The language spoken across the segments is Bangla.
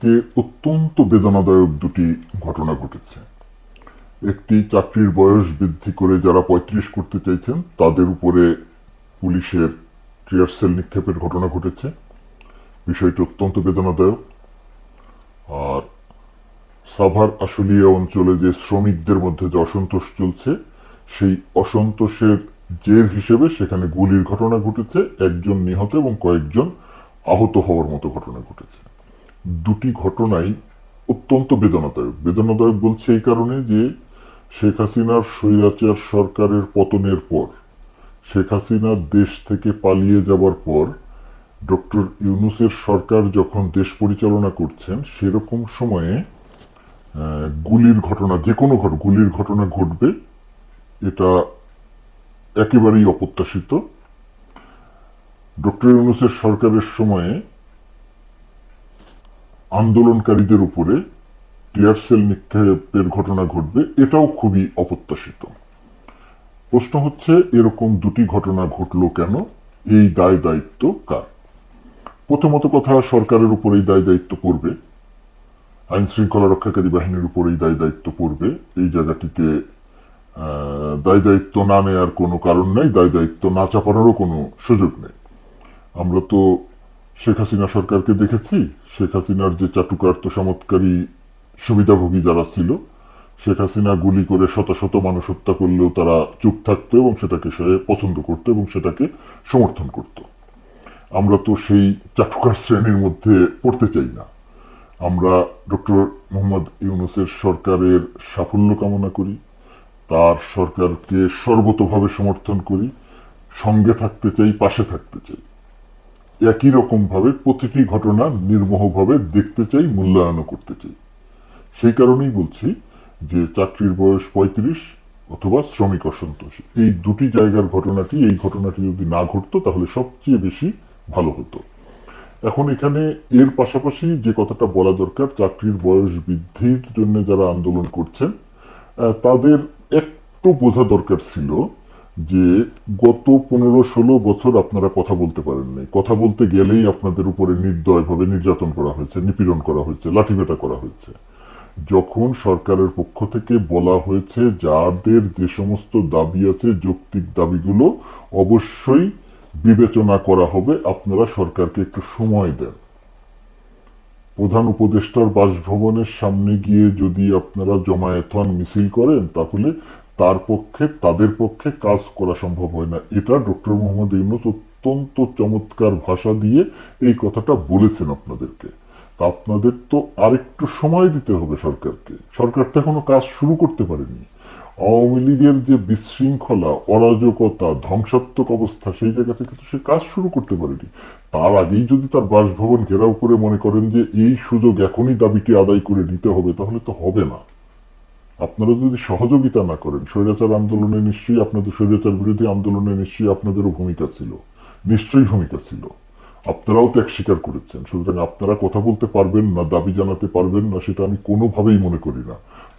যে অত্যন্ত বেদনাদায়ক দুটি ঘটনা ঘটেছে। একটি, চাকরির বয়স বৃদ্ধি করে যারা ৩৫ করতে চাইছেন তাদের উপরে পুলিশের টিয়ার সেল নিক্ষেপের ঘটনা ঘটেছে। বিষয়টি অত্যন্ত বেদনাদায়ক। আর সাভার আশুলিয়া অঞ্চলে যে শ্রমিকদের মধ্যে যে অসন্তোষ চলছে, সেই অসন্তোষের জের হিসেবে সেখানে গুলির ঘটনা ঘটেছে, একজন নিহত এবং কয়েকজন আহত হওয়ার মতো ঘটনা ঘটেছে। দুটি ঘটনাই অত্যন্ত বেদনাদায়ক। বেদনাদায়ক বলছে এই কারণে যে শেখ হাসিনার স্বৈরাচার সরকারের পতনের পর, শেখ হাসিনা দেশ থেকে পালিয়ে যাবার পর ডক্টর ইউনূসের সরকার যখন দেশ পরিচালনা করছেন, সেরকম সময়ে গুলির ঘটনা, যে কোনো গুলির ঘটনা ঘটবে, এটা একেবারেই অপ্রত্যাশিত। ডক্টর ইউনূসের সরকারের সময়ে আন্দোলনকারীদের উপরে টিয়ার সেল নিক্ষেপের ঘটনা ঘটবে, এটাও খুবই অপ্রত্যাশিত। প্রশ্ন হচ্ছে, এরকম দুটি ঘটনা ঘটলো কেন? এই দায় দায়িত্ব কার? প্রথমত কথা, সরকারের উপর এই দায় দায়িত্ব পড়বে, আইন শৃঙ্খলা রক্ষাকারী বাহিনীর উপর এই দায় দায়িত্ব পড়বে। এই জায়গাটিতে দায় দায়িত্ব না নেওয়ার কোনো কারণ নাই, দায় দায়িত্ব না চাপানোরও কোনো সুযোগ নেই। আমরা তো শেখ হাসিনা সরকারকে দেখেছি। শেখ হাসিনার যে চাটুকার্ত চমৎকারী সুবিধাভোগী যারা ছিল, শেখ হাসিনা গুলি করে শত শত মানুষ হত্যা করলেও তারা চুপ থাকতো এবং সেটাকে সে পছন্দ করতো এবং সেটাকে সমর্থন করত। আমরা তো সেই চাটুকার শ্রেণীর মধ্যে পড়তে চাই না। আমরা ডক্টর মোহাম্মদ ইউনূসের সরকারের সাফল্য কামনা করি, তার সরকারকে সর্বতোভাবে সমর্থন করি, সঙ্গে থাকতে চাই, পাশে থাকতে চাই। একই রকম ভাবে প্রতিটি ঘটনা নির্মোহভাবে দেখতে চাই, মূল্যায়নও করতে চাই। সেই কারণেই বলছি যে চাকরির বয়স ৩৫ অথবা শ্রমিক অসন্তোষ, এই দুটি জায়গার ঘটনাটি, এই ঘটনাটি যদি না ঘটতো তাহলে সবচেয়ে বেশি ভালো হতো। এখন এখানে এর পাশাপাশি যে কথাটা বলা দরকার, চাকরির বয়স বৃদ্ধির জন্য যারা আন্দোলন করছেন তাদের একটু বোঝা দরকার ছিল যে গত ১৫-১৬ বছর আপনারা কথা বলতে পারেননি। কথা বলতে গেলেই আপনাদের উপরে নির্দয়ভাবে নির্যাতন করা হয়েছে, নিপীড়ন করা হয়েছে, লাঠিপেটা করা হয়েছে। যখন সরকারের পক্ষ থেকে বলা হয়েছে যাদের যে সমস্ত দাবি আছে, যৌক্তিক দাবিগুলো অবশ্যই বিবেচনা করা হবে, আপনারা সরকারকে একটু সময় দেন। প্রধান উপদেষ্টার বাসভবনের সামনে গিয়ে যদি আপনারা জমায়েত হন, মিছিল করেন, তাহলে তাদের পক্ষে কাজ করা সম্ভব হয় না। এটা ডক্টর মোহাম্মদ ইউনূস অত্যন্ত চমৎকার ভাষা দিয়ে এই কথাটা বলেছেন আপনাদেরকে। তা আপনাদের তো আরেকটু সময় দিতে হবে সরকারকে। সরকার তো এখনো কাজ শুরু করতে পারেনি। আওয়ামী লীগের যে বিশৃঙ্খলা, অরাজকতা, ধ্বংসাত্মক অবস্থা, সেই জায়গা থেকে তো সে কাজ শুরু করতে পারেনি। তার আগেই যদি তার বাসভবন ঘেরাও করে মনে করেন যে এই সুযোগ এখনই দাবিটি আদায় করে নিতে হবে, তাহলে তো হবে না। আপনারা যদি সহযোগিতা না করেন, স্বৈরাচার আন্দোলনে নিশ্চয়ই আপনাদের, স্বৈরাচার বিরোধী আন্দোলনে নিশ্চয়ই আপনাদেরও ভূমিকা ছিল, নিশ্চয়ই ভূমিকা ছিল। আপনারাও ত্যাগ স্বীকার করেছেন। সুতরাং আপনারা কথা বলতে পারবেন না, দাবি জানাতে পারবেন না, সেটা আমি কোনোভাবেই মনে করি না।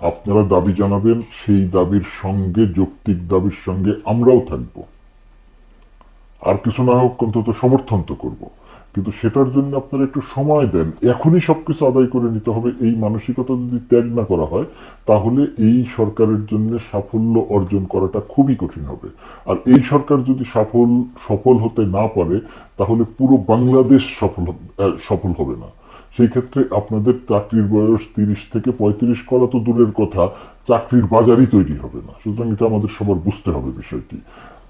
আপনারা দাবি জানাবেন, সেই দাবির সঙ্গে, যৌক্তিক দাবির সঙ্গে আমরাও থাকব। আর কিছু না হোক অন্তত সমর্থন তো করবো। কিন্তু সেটার জন্য আপনারা একটু সময় দেন। এখনই সবকিছু আদায় করে নিতে হবে, এই মানসিকতা যদি ত্যাগ না করা হয়, তাহলে এই সরকারের জন্য সাফল্য অর্জন করাটা খুবই কঠিন হবে। আর এই সরকার যদি সফল হতে না পারে, তাহলে পুরো বাংলাদেশ সফল হবে না। সেই ক্ষেত্রে আপনাদের চাকরির বয়স ৩০ থেকে ৩৫ করা তো দূরের কথা, চাকরির বাজারই তৈরি হবে না। সুতরাং এটা আমাদের সবার বুঝতে হবে বিষয়টি।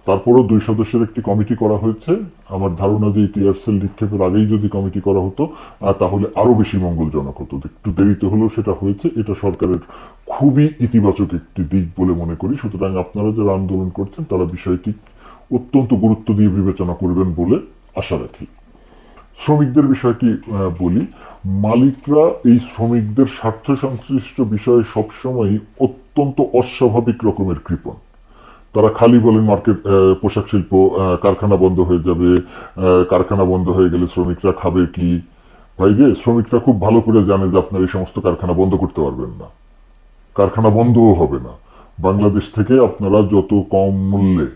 তারপরও ২ সদস্যের একটি কমিটি করা হয়েছে। আমার ধারণা যে টিয়ার সেল নিক্ষেপের আগেই যদি কমিটি করা হতো, তাহলে আরো বেশি মঙ্গলজনক হতো। একটু দেরিতে হলেও সেটা হয়েছে, এটা সরকারের খুবই ইতিবাচক একটি দিক বলে মনে করি। সুতরাং আপনারা যারা আন্দোলন করছেন তারা বিষয়টি অত্যন্ত গুরুত্ব দিয়ে বিবেচনা করবেন বলে আশা রাখি। শ্রমিকদের বিষয়টি বলি। মালিকরা এই শ্রমিকদের স্বার্থ সংশ্লিষ্ট বিষয়ে সবসময় অত্যন্ত অস্বাভাবিক রকমের কৃপণ। তারা খালি বলেন মার্কেট, পোশাক শিল্প, কারখানা বন্ধ হয়ে যাবে, কারখানা বন্ধ হয়ে গেলে শ্রমিকরা খাবে কি। ভাই রে, শ্রমিকরা খুব ভালো করে জানে যে আপনার এই সমস্ত কারখানা বন্ধ করতে পারবেন না, কারখানা বন্ধও হবে না। বাংলাদেশ থেকে আপনারা যত কম মূল্যে,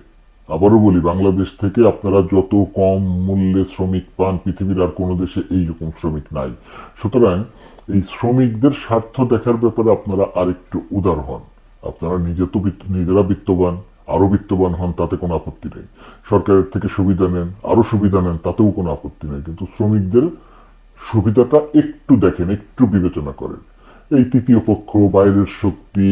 আবারও বলি, বাংলাদেশ থেকে আপনারা যত কম মূল্যে শ্রমিক পান, পৃথিবীর আর কোনো দেশে এইরকম শ্রমিক নাই। সুতরাং এই শ্রমিকদের স্বার্থ দেখার ব্যাপারে আপনারা আরেকটু উদার হন। আপনারা নিজেরা বিত্তবান, আরো বিত্তবান হন, তাতে কোনো আপত্তি নেই। সরকারের থেকে সুবিধা নেন, আরো সুবিধা নেন, তাতেও কোনো আপত্তি নেই। কিন্তু শ্রমিকদের সুবিধাটা একটু দেখেন, একটু বিবেচনা করেন। এই তৃতীয় পক্ষ, বাইরের শক্তি,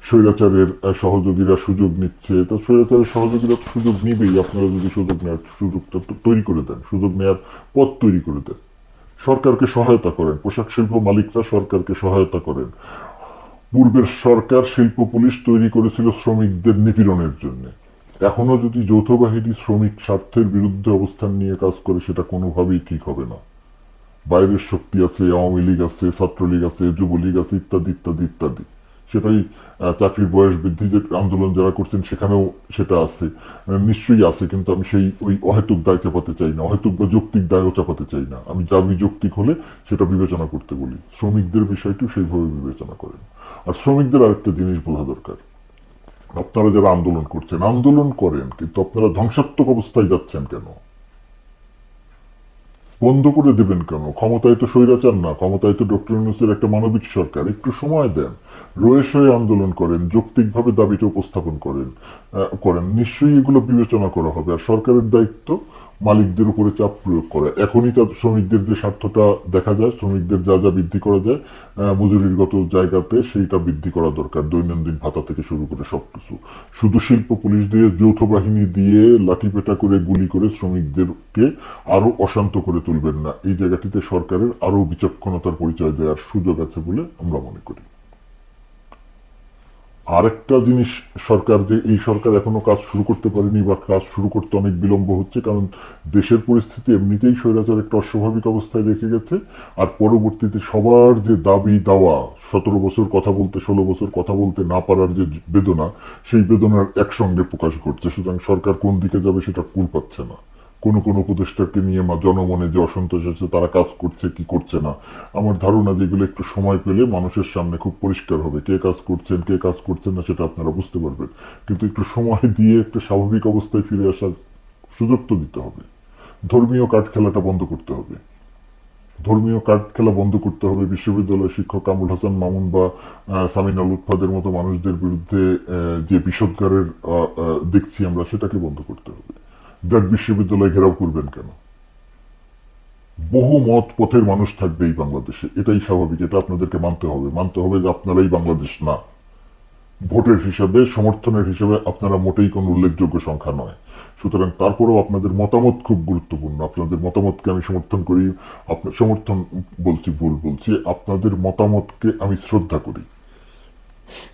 স্বৈরাচারের সহযোগীরা সুযোগ নিচ্ছে, তো স্বৈরাচারের সহযোগীরা সুযোগ নিবেই। আপনারা যদি সুযোগ নেওয়ার সুযোগটা তৈরি করে দেন, সুযোগ নেওয়ার পথ তৈরি করে দেন, সরকারকে সহায়তা করেন, পোশাক শিল্প মালিকরা সরকারকে সহায়তা করেন। পূর্বের সরকার শিল্প পুলিশ তৈরি করেছিল শ্রমিকদের নিপীড়নের জন্য। এখনো যদি যৌথ বাহিনী শ্রমিক স্বার্থের বিরুদ্ধে অবস্থান নিয়ে কাজ করে, সেটা কোনোভাবেই ঠিক হবে না। বাইরের শক্তি আছে, আওয়ামী লীগ আছে, ছাত্রলীগ আছে, যুবলীগ আছে, ইত্যাদি ইত্যাদি ইত্যাদি। সেটাই চাকরির বয়স বৃদ্ধি যে আন্দোলন যারা করছেন সেখানেও সেটা আছে, নিশ্চয়ই আছে। কিন্তু আমি সেই ওই অহেতুক দায় চাপাতে চাই না, অহেতুক বা যৌক্তিক দায়ও চাপাতে চাই না। আমি যা যৌক্তিক হলে সেটা বিবেচনা করতে বলি। শ্রমিকদের বিষয়টিও সেইভাবে বিবেচনা করেন। আর শ্রমিকদের আরেকটা জিনিস বোঝা দরকার, আপনারা যারা আন্দোলন করছেন, আন্দোলন করেন, কিন্তু আপনারা ধ্বংসাত্মক অবস্থায় যাচ্ছেন কেন? বন্ধ করে দেবেন কেন? ক্ষমতায় তো স্বৈরাচার না, ক্ষমতায় তো ডক্টর ইউনূসের একটা মানবিক সরকার। একটু সময় দেন, রয়ে সয়ে আন্দোলন করেন, যৌক্তিকভাবে দাবিটা উপস্থাপন করেন। নিশ্চয়ই এগুলো বিবেচনা করা হবে। আর সরকারের দায়িত্ব মালিকদের উপরে চাপ প্রয়োগ করা। এখনই তার শ্রমিকদের যে স্বার্থটা দেখা যায়, শ্রমিকদের যা যা বৃদ্ধি করা যায় মজুরিগত জায়গাতে, সেইটা বৃদ্ধি করা দরকার। দৈনন্দিন ভাতা থেকে শুরু করে সবকিছু। শুধু শিল্প পুলিশ দিয়ে, যৌথ বাহিনী দিয়ে লাঠিপেটা করে, গুলি করে শ্রমিকদেরকে আরো অশান্ত করে তুলবেন না। এই জায়গাটিতে সরকারের আরো বিচক্ষণতার পরিচয় দেওয়ার সুযোগ আছে বলে আমরা মনে করি। আরেকটা জিনিস, এই সরকার এখনো কাজ শুরু করতে পারেনি, বা কাজ শুরু করতে অনেক বিলম্ব হচ্ছে, কারণ দেশের পরিস্থিতি এমনিতেই স্বৈরাচার একটা অস্বাভাবিক অবস্থায় রেখে গেছে। আর পরবর্তীতে সবার যে দাবি দাওয়া, 17 বছর কথা বলতে, 16 বছর কথা বলতে না পারার যে বেদনা, সেই বেদনার একসঙ্গে প্রকাশ ঘটছে। সুতরাং সরকার কোন দিকে যাবে সেটা কুল পাচ্ছে না। কোন কোন উপদেষ্টাকে নিয়ে জনমনে যে অসন্তোষ আছে, তারা কাজ করছে কি করছে না, আমার ধারণা যে এগুলো একটু সময় পেলে মানুষের সামনে খুব পরিষ্কার হবে। কে কাজ করছেন, কে কাজ করছেন না, সেটা আপনারা বুঝতে পারবেন। কিন্তু একটু সময় দিয়ে একটা স্বাভাবিক অবস্থায় ফিরে আসার সুযোগ তো দিতে হবে। ধর্মীয় কার্ড খেলাটা বন্ধ করতে হবে। ধর্মীয় কার্ড খেলা বন্ধ করতে হবে। বিশ্ববিদ্যালয়ের শিক্ষক কামরুল হাসান মামুন বা সামিন আল উৎপাদের মতো মানুষদের বিরুদ্ধে যে বিষোদ্গারের দেখছি আমরা, সেটাকে বন্ধ করতে হবে। ব্র্যাক বিশ্ববিদ্যালয় ঘেরাও করবেন কেন? বহু মত পথের মানুষ থাকবে এই বাংলাদেশে, এটাই স্বাভাবিক। এটা আপনাদেরকে মানতে হবে। মানতে হবে যে আপনারাই বাংলাদেশ না। ভোটের হিসাবে, সমর্থনের হিসাবে আপনারা মোটেই কোনো উল্লেখযোগ্য সংখ্যা নয়। সুতরাং তারপরেও আপনাদের মতামত খুব গুরুত্বপূর্ণ। আপনাদের মতামতকে আমি সমর্থন করি। আপনার সমর্থন বলছি, ভুল বলছি, আপনাদের মতামতকে আমি শ্রদ্ধা করি।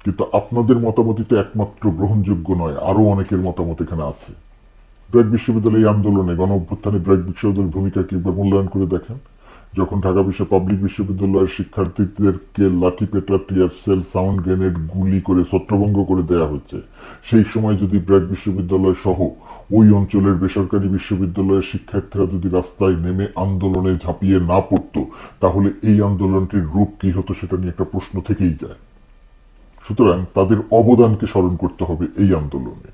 কিন্তু আপনাদের মতামতই তো একমাত্র গ্রহণযোগ্য নয়, আরো অনেকের মতামত এখানে আছে। ব্র্যাক বিশ্ববিদ্যালয় এই আন্দোলনে, গণ অভ্যুত্থানে ব্র্যাক বিশ্ববিদ্যালয়ের ভূমিকা কি একবার মূল্যায়ন করে দেখেন। যখন ঢাকা পাবলিক বিশ্ববিদ্যালয়ের শিক্ষার্থীদেরকে লাঠিপেটা, টিয়ার সেল, সাউন্ড গ্রেনেড, গুলি করে ছত্রভঙ্গ করে দেয়া হচ্ছে, সেই সময় যদি ব্র্যাক বিশ্ববিদ্যালয় সহ ওই অঞ্চলের বেসরকারি বিশ্ববিদ্যালয়ের শিক্ষার্থীরা যদি রাস্তায় নেমে আন্দোলনে ঝাঁপিয়ে না পড়তো, তাহলে এই আন্দোলনটির রূপ কি হতো সেটা নিয়ে একটা প্রশ্ন থেকেই যায়। সুতরাং তাদের অবদানকে স্মরণ করতে হবে এই আন্দোলনে।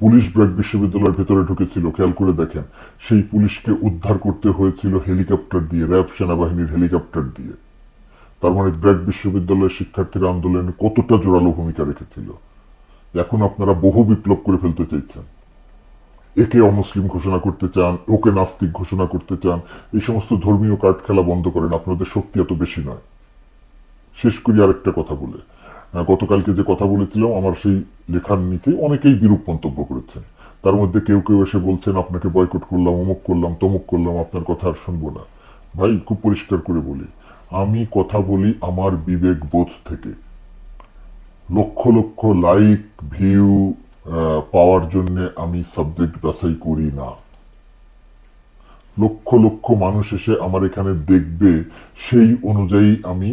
পুলিশ ব্র্যাক বিশ্ববিদ্যালয়ের ভেতরে ঢুকেছিল, খেয়াল করে দেখেন। সেই পুলিশকে উদ্ধার করতে হয়েছিল হেলিকপ্টার দিয়ে, র্যাব সেনাবাহিনীর হেলিকপ্টার দিয়ে। তার মানে ব্র্যাক বিশ্ববিদ্যালয়ের শিক্ষার্থীরা আন্দোলনে কতটা জোরালো ভূমিকা রেখেছিল। এখন আপনারা বহু বিপ্লব করে ফেলতে চাইছেন। একে অমুসলিম ঘোষণা করতে চান, ওকে নাস্তিক ঘোষণা করতে চান। এই সমস্ত ধর্মীয় কার্ড খেলা বন্ধ করেন, আপনাদের শক্তি এত বেশি নয়। শেষ করি আরেকটা কথা বলে। গতকালকে যে কথা বলেছিলাম, আমার সেই লেখার নিচে অনেকেই বিরূপ মন্তব্য করেছেন। তার মধ্যে কেউ কেউ এসে বলছেন, আপনাকে বয়কট করলাম, অমুক করলাম, তমুক করলাম, আপনার কথা আর শুনবো না। ভাই, খুব পরিষ্কার করে বলি, আমি কথা বলি আমার বিবেক বোধ থেকে। লক্ষ লক্ষ লাইক, ভিউ পাওয়ার জন্য আমি সাবজেক্ট বাছাই করি না। লক্ষ লক্ষ মানুষ এসে আমার এখানে দেখবে, সেই অনুযায়ী আমি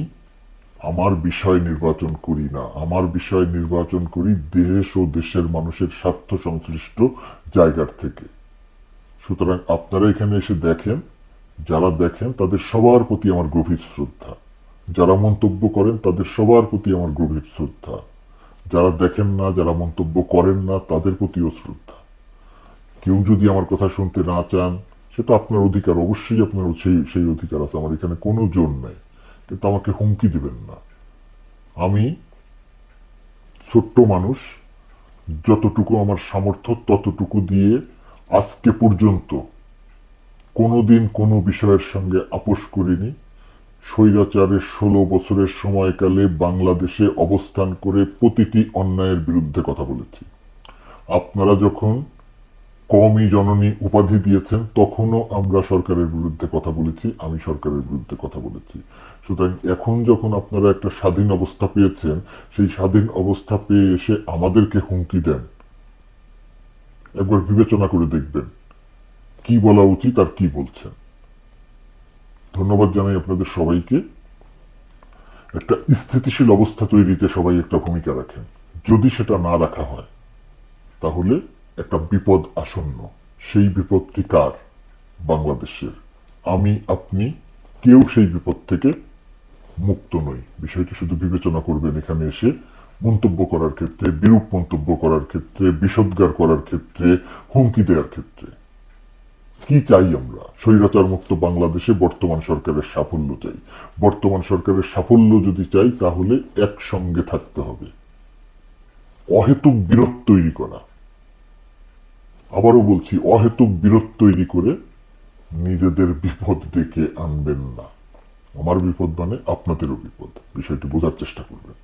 আমার বিষয় নির্বাচন করি না। আমার বিষয় নির্বাচন করি দেশ ও দেশের মানুষের স্বার্থ সংশ্লিষ্ট জায়গার থেকে। সুতরাং আপনারা এখানে এসে দেখেন, যারা দেখেন তাদের সবার প্রতি আমার গভীর শ্রদ্ধা। যারা মন্তব্য করেন তাদের সবার প্রতি আমার গভীর শ্রদ্ধা। যারা দেখেন না, যারা মন্তব্য করেন না, তাদের প্রতিও শ্রদ্ধা। কেউ যদি আমার কথা শুনতে না চান, সেটা আপনার অধিকার, অবশ্যই আপনার সেই অধিকার আছে। আমার এখানে কোনো জোর নেই। কিন্তু আমাকে হুমকি দিবেন না। আমি ছোট্ট মানুষ, যতটুকু আমার সামর্থ্য ততটুকু দিয়ে আজকে পর্যন্ত কোনোদিন কোনো বিষয়ের সঙ্গে আপোষ করিনি। স্বৈরাচারের 16 বছরের সময়কালে বাংলাদেশে অবস্থান করে প্রতিটি অন্যায়ের বিরুদ্ধে কথা বলেছি। আপনারা যখন কওমি জননী উপাধি দিয়েছেন তখনও আমরা সরকারের বিরুদ্ধে কথা বলেছি, আমি সরকারের বিরুদ্ধে কথা বলেছি। সুতরাং এখন যখন আপনারা একটা স্বাধীন অবস্থা পেয়েছেন, সেই স্বাধীন অবস্থা পেয়ে এসে আমাদেরকে হুমকি দেন, একবার বিবেচনা করে দেখবেন কি বলা উচিত আর কি বলছেন। ধন্যবাদ জানাই আপনাদের সবাইকে। একটা স্থিতিশীল অবস্থা তৈরিতে সবাই একটা ভূমিকা রাখেন। যদি সেটা না রাখা হয় তাহলে একটা বিপদ আসন্ন। সেই বিপদটি কার? বাংলাদেশের। আমি, আপনি কেউ সেই বিপদ থেকে মুক্ত নই। বিষয়টি শুধু বিবেচনা করবেন এখানে এসে মন্তব্য করার ক্ষেত্রে, বিরূপ মন্তব্য করার ক্ষেত্রে, বিষোদ্গার করার ক্ষেত্রে, হুমকি দেওয়ার ক্ষেত্রে। কি চাই আমরা? স্বৈরাচার মুক্ত বাংলাদেশে বর্তমান সরকারের সাফল্য চাই। বর্তমান সরকারের সাফল্য যদি চাই তাহলে একসঙ্গে থাকতে হবে। অহেতুক বিরোধ তৈরি করা, আবারও বলছি, অহেতুক বিরোধ তৈরি করে নিজেদের বিপদ ডেকে আনবেন না। আমার বিপদ মানে আপনাদেরও বিপদ। বিষয়টি বোঝার চেষ্টা করবেন।